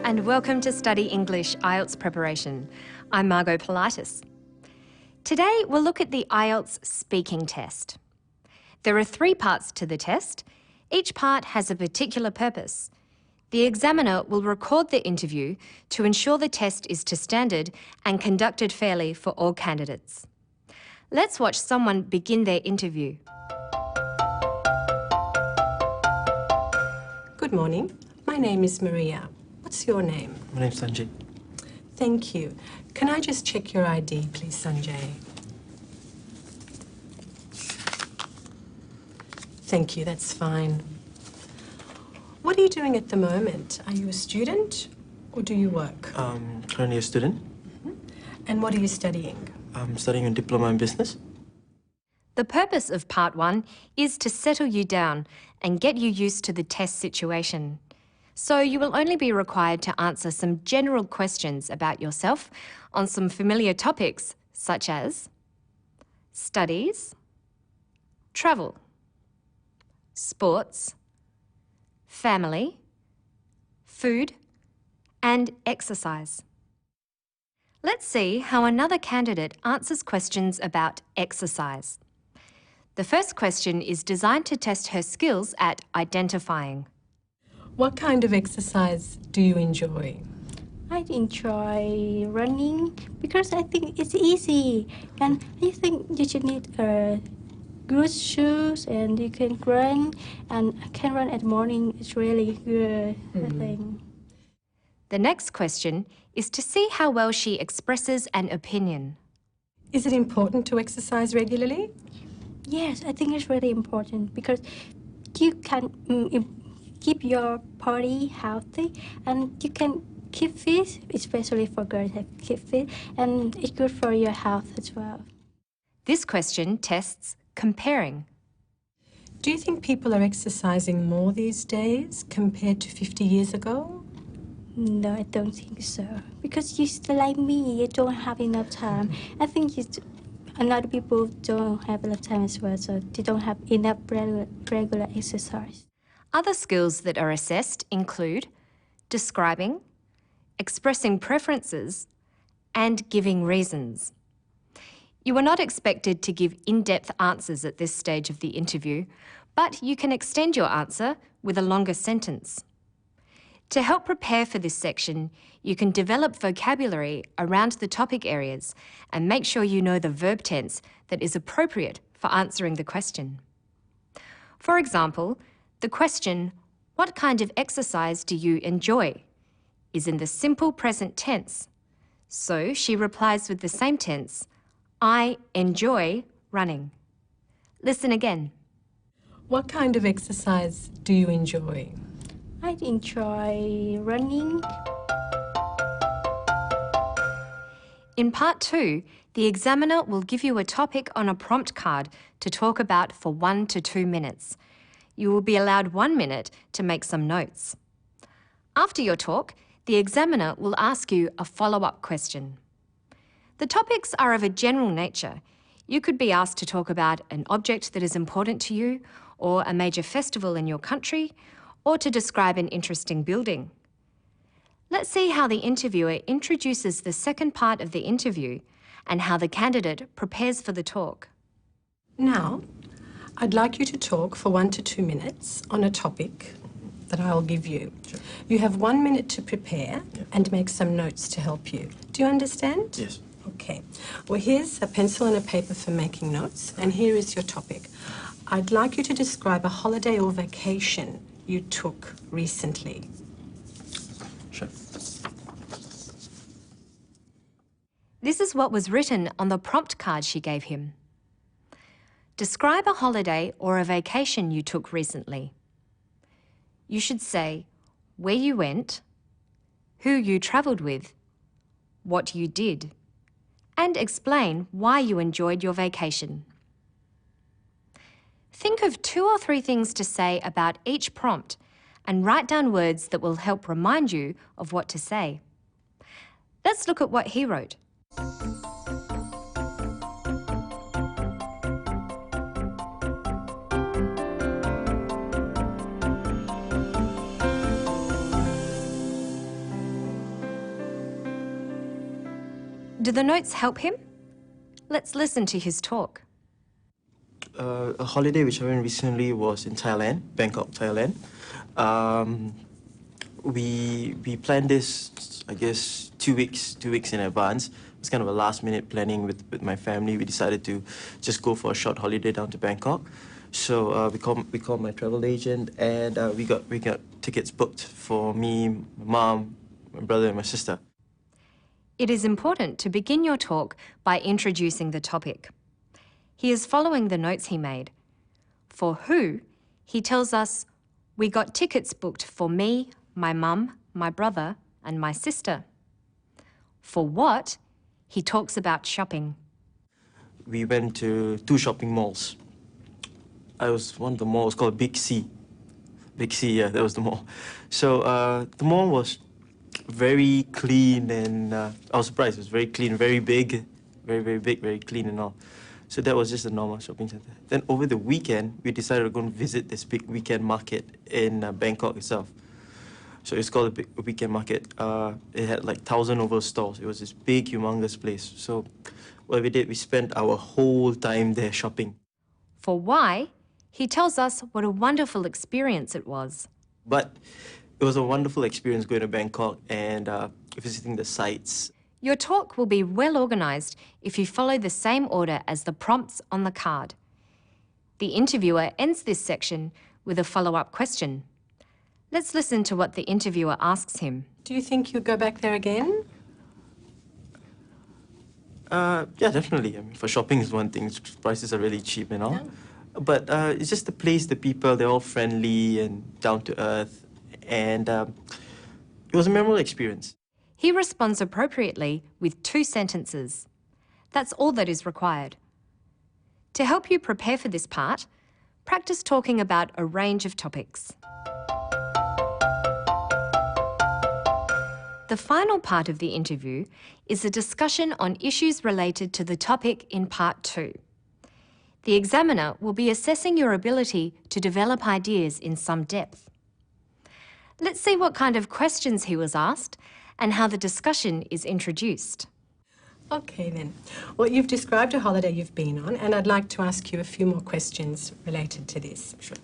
and welcome to Study English IELTS Preparation. I'm Margot Politis. Today we'll look at the IELTS speaking test. There are 3 parts to the test. Each part has a particular purpose. The examiner will record the interview to ensure the test is to standard and conducted fairly for all candidates. Let's watch someone begin their interview. Good morning. My name is Maria. What's your name? My name's Sanjay. Thank you. Can I just check your ID, please, Sanjay? Thank you, that's fine. What are you doing at the moment? Are you a student or do you work? Currently a student. And what are you studying? I'm studying a diploma in business. The purpose of Part 1 is to settle you down and get you used to the test situation. So you will only be required to answer some general questions about yourself on some familiar topics such as studies, travel, sports, family, food, and exercise. Let's see how another candidate answers questions about exercise. The first question is designed to test her skills at identifying. What kind of exercise do you enjoy? I enjoy running because I think it's easy, and I think you should need good shoes and you can run, and I can run at morning. It's really good, I think. The next question is to see how well she expresses an opinion. Is it important to exercise regularly? Yes, I think it's really important because you can keep your body healthy and you can keep fit, especially for girls that keep fit, and it's good for your health as well. This question tests comparing. Do you think people are exercising more these days compared to 50 years ago? No, I don't think so. Because you still like me, you don't have enough time. I think a lot of people don't have enough time as well, so they don't have enough regular exercise. Other skills that are assessed include describing, expressing preferences, and giving reasons. You are not expected to give in-depth answers at this stage of the interview, but you can extend your answer with a longer sentence. To help prepare for this section, you can develop vocabulary around the topic areas and make sure you know the verb tense that is appropriate for answering the question. For example, the question, "What kind of exercise do you enjoy?" is in the simple present tense. So she replies with the same tense, "I enjoy running." Listen again. What kind of exercise do you enjoy? I enjoy running. In Part 2, the examiner will give you a topic on a prompt card to talk about for 1 to 2 minutes. You will be allowed 1 minute to make some notes. After your talk, the examiner will ask you a follow-up question. The topics are of a general nature. You could be asked to talk about an object that is important to you, or a major festival in your country, or to describe an interesting building. Let's see how the interviewer introduces the second part of the interview and how the candidate prepares for the talk. Now, I'd like you to talk for 1 to 2 minutes on a topic that I'll give you. Sure. You have 1 minute to prepare and make some notes to help you. Do you understand? Yes. Okay. Well, here's a pencil and a paper for making notes, and here is your topic. I'd like you to describe a holiday or vacation you took recently. Sure. This is what was written on the prompt card she gave him. Describe a holiday or a vacation you took recently. You should say where you went, who you travelled with, what you did, and explain why you enjoyed your vacation. Think of 2 or 3 things to say about each prompt and write down words that will help remind you of what to say. Let's look at what he wrote. Do the notes help him? Let's listen to his talk. A holiday which I went recently was in Thailand, Bangkok, Thailand. We planned this, I guess, 2 weeks in advance. It's kind of a last-minute planning with my family. We decided to just go for a short holiday down to Bangkok. So we called my travel agent, and we got tickets booked for me, my mom, my brother, and my sister. It is important to begin your talk by introducing the topic. He is following the notes he made. For who, he tells us, we got tickets booked for me, my mum, my brother, and my sister. For what, he talks about shopping. We went to 2 shopping malls. One of the malls called Big C. Big C, yeah, that was the mall. So the mall was very clean, and I was surprised. It was very clean, very big, very big, very clean and all. So that was just a normal shopping center. Then over the weekend, we decided to go and visit this big weekend market in Bangkok itself. So it's called a big weekend market. It had like 1,000 over stalls. It was this big, humongous place. So what we did, we spent our whole time there shopping. For why, he tells us what a wonderful experience it was. But it was a wonderful experience going to Bangkok and visiting the sites. Your talk will be well organised if you follow the same order as the prompts on the card. The interviewer ends this section with a follow-up question. Let's listen to what the interviewer asks him. Do you think you'd go back there again? Yeah, definitely. I mean, for shopping is one thing. Prices are really cheap and all. Yeah. But it's just the place, the people, they're all friendly and down to earth. And it was a memorable experience. He responds appropriately with 2 sentences. That's all that is required. To help you prepare for this part, practice talking about a range of topics. The final part of the interview is a discussion on issues related to the topic in part 2. The examiner will be assessing your ability to develop ideas in some depth. Let's see what kind of questions he was asked and how the discussion is introduced. Okay then. Well, you've described a holiday you've been on, and I'd like to ask you a few more questions related to this. Sure.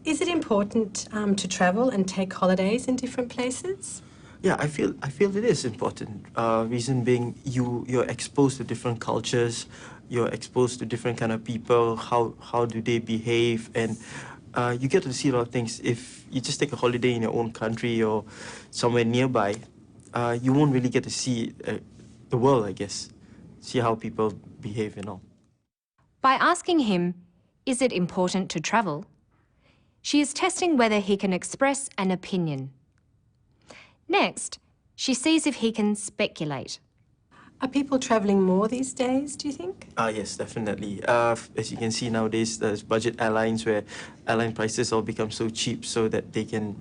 Is it important to travel and take holidays in different places? Yeah, I feel it is important. Reason being, you're exposed to different cultures, you're exposed to different kind of people, how do they behave, and you get to see a lot of things. If you just take a holiday in your own country or somewhere nearby, you won't really get to see the world, I guess. See how people behave and all. By asking him, is it important to travel? She is testing whether he can express an opinion. Next, she sees if he can speculate. Are people travelling more these days, do you think? Yes, definitely. As you can see nowadays, there's budget airlines where airline prices all become so cheap so that they can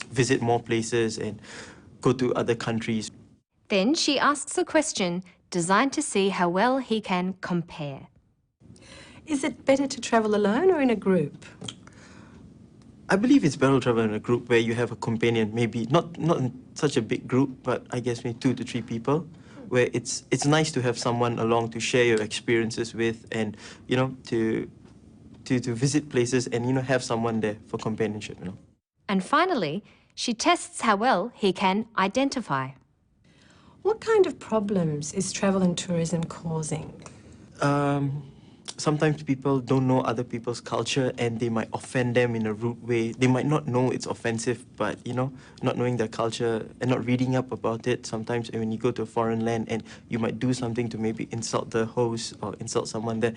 visit more places and go to other countries. Then she asks a question designed to see how well he can compare. Is it better to travel alone or in a group? I believe it's better to travel in a group where you have a companion, maybe not in such a big group, but I guess maybe 2 to 3 people, where it's nice to have someone along to share your experiences with, and to visit places and have someone there for companionship. And finally, she tests how well he can identify. What kind of problems is travel and tourism causing? Sometimes people don't know other people's culture and they might offend them in a rude way. They might not know it's offensive, but, not knowing their culture and not reading up about it. Sometimes when you go to a foreign land and you might do something to maybe insult the host or insult someone there.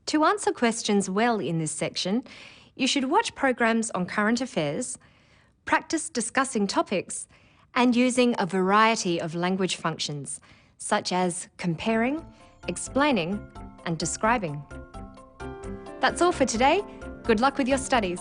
To answer questions well in this section, you should watch programs on current affairs, practice discussing topics, and using a variety of language functions, such as comparing, explaining, and describing. That's all for today. Good luck with your studies.